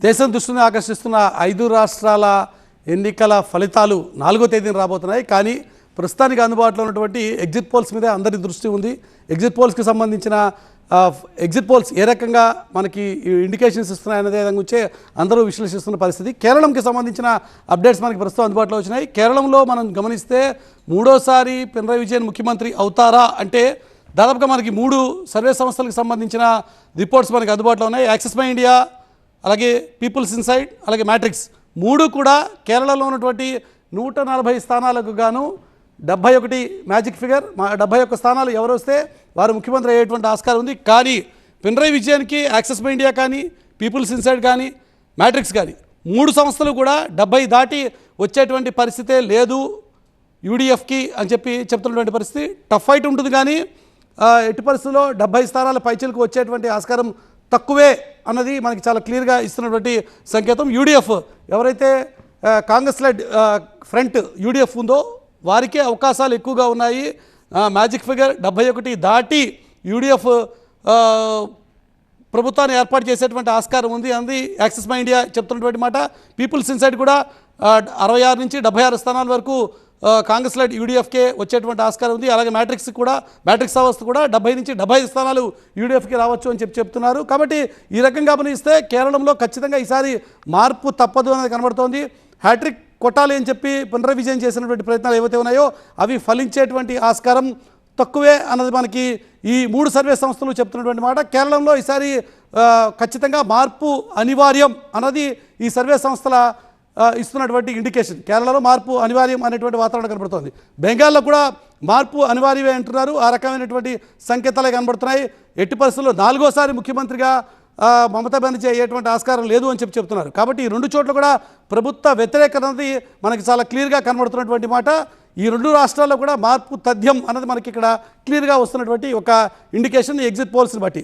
దేశం దృష్టిని ఆకర్షిస్తున్న 5 రాష్ట్రాల ఎన్నికల ఫలితాలు 4వ తేదీన రాబోతున్నాయి. కానీ ప్రస్తుతానికి అందుబాటులో ఉన్నటువంటి ఎగ్జిట్ పోల్స్ మీద అందరి దృష్టి ఉంది. ఎగ్జిట్ పోల్స్కి సంబంధించిన ఎగ్జిట్ పోల్స్ ఏ రకంగా మనకి ఇండికేషన్స్ ఇస్తున్నాయనే దాని గురించి అందరూ విశ్లేషిస్తున్న పరిస్థితి. కేరళంకి సంబంధించిన అప్డేట్స్ మనకి ప్రస్తుతం అందుబాటులో వచ్చినాయి. కేరళంలో మనం గమనిస్తే మూడోసారి పినరయి విజయన్ ముఖ్యమంత్రి అవుతారా అంటే దాదాపుగా మనకి 3 సర్వే సంస్థలకు సంబంధించిన రిపోర్ట్స్ మనకి అందుబాటులో ఉన్నాయి. యాక్సిస్ మై ఇండియా, అలాగే పీపుల్స్ ఇన్సైడ్, అలాగే మ్యాట్రిక్స్ 3 కూడా కేరళలో ఉన్నటువంటి 140 స్థానాలకు గాను 71 మ్యాజిక్ ఫిగర్ 71 స్థానాలు ఎవరు వస్తే వారు ముఖ్యమంత్రి అయ్యేటువంటి ఆస్కారం ఉంది. కానీ పినరయి విజయన్కి యాక్సిస్ మై ఇండియా కానీ, పీపుల్స్ ఇన్సైడ్ కానీ, మ్యాట్రిక్స్ కానీ 3 సంస్థలు కూడా 70 దాటి వచ్చేటువంటి పరిస్థితే లేదు యూడిఎఫ్కి అని చెప్పి చెప్తున్నటువంటి పరిస్థితి. టఫ్ ఫైట్ ఉంటుంది కానీ ఎట్టి పరిస్థితుల్లో 70 స్థానాల పైచలకు వచ్చేటువంటి ఆస్కారం తక్కువే అన్నది మనకి చాలా క్లియర్గా ఇస్తున్నటువంటి సంకేతం. యూడిఎఫ్ ఎవరైతే కాంగ్రెస్ లెడ్ ఫ్రంట్ యూడిఎఫ్ ఉందో వారికే అవకాశాలు ఎక్కువగా ఉన్నాయి. మ్యాజిక్ ఫిగర్ 71 దాటి యూడిఎఫ్ ప్రభుత్వాన్ని ఏర్పాటు చేసేటువంటి ఆస్కారం ఉంది అంది యాక్సిస్ మై ఇండియా చెప్తున్నటువంటి మాట. పీపుల్స్ ఇన్సైడ్ కూడా 66 నుంచి 76 స్థానాల వరకు కాంగ్రెస్ లెడ్ యూడిఎఫ్కే వచ్చేటువంటి ఆస్కారం ఉంది. అలాగే మ్యాట్రిక్స్ అవస్థ కూడా 70 నుంచి 75 స్థానాలు యూడిఎఫ్కి రావచ్చు అని చెప్తున్నారు. కాబట్టి ఈ రకంగా గమనిస్తే కేరళంలో ఖచ్చితంగా ఈసారి మార్పు తప్పదు అనేది కనబడుతోంది. హ్యాట్రిక్ కొట్టాలి అని చెప్పి పినరయి విజయన్ చేసినటువంటి ప్రయత్నాలు ఏవైతే ఉన్నాయో అవి ఫలించేటువంటి ఆస్కారం తక్కువే అన్నది మనకి ఈ 3 సర్వే సంస్థలు చెప్తున్నటువంటి మాట. కేరళంలో ఈసారి ఖచ్చితంగా మార్పు అనివార్యం అన్నది ఈ సర్వే సంస్థల ఇస్తున్నటువంటి ఇండికేషన్. కేరళలో మార్పు అనివార్యం అనేటువంటి వాతావరణం కనబడుతోంది. బెంగాల్లో కూడా మార్పు అనివార్యమే అంటున్నారు. ఆ రకమైనటువంటి సంకేతాలే కనబడుతున్నాయి. ఎట్టి పరిస్థితుల్లో 4వసారి ముఖ్యమంత్రిగా మమతా బెనర్జీ అయ్యేటువంటి ఆస్కారం లేదు అని చెప్తున్నారు. కాబట్టి ఈ 2 చోట్ల కూడా ప్రభుత్వ వ్యతిరేకత అన్నది మనకి చాలా క్లియర్గా కనబడుతున్నటువంటి మాట. ఈ 2 రాష్ట్రాల్లో కూడా మార్పు తథ్యం అన్నది మనకి ఇక్కడ క్లియర్గా వస్తున్నటువంటి ఒక ఇండికేషన్ ఎగ్జిట్ పోల్స్ని బట్టి.